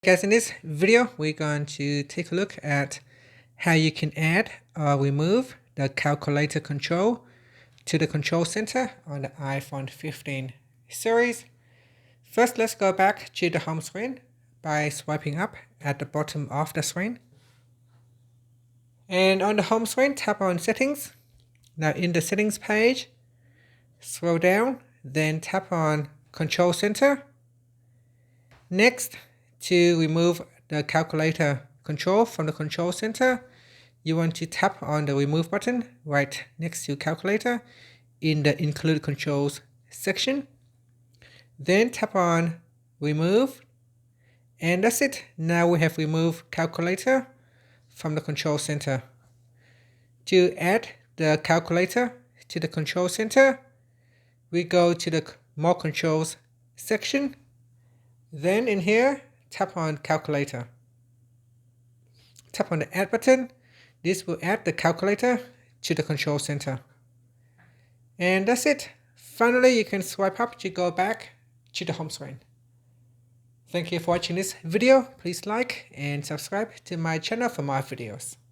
Guys, in this video we're going to take a look at how you can add or remove the calculator control to the control center on the iPhone 15 series. First, let's go back to the home screen by swiping up at the bottom of the screen. And on the home screen, tap on Settings. Now in the Settings page, scroll down, then tap on Control Center. Next, to remove the calculator control from the control center, you want to tap on the Remove button right next to Calculator in the Include Controls section. Then tap on Remove, and that's it. Now we have removed Calculator from the control center. To add the calculator to the control center, we go to the More Controls section. Then in here, tap on Calculator. Tap on the Add button. This will add the calculator to the control center. And that's it. Finally, you can swipe up to go back to the home screen. Thank you for watching this video. Please like and subscribe to my channel for more videos.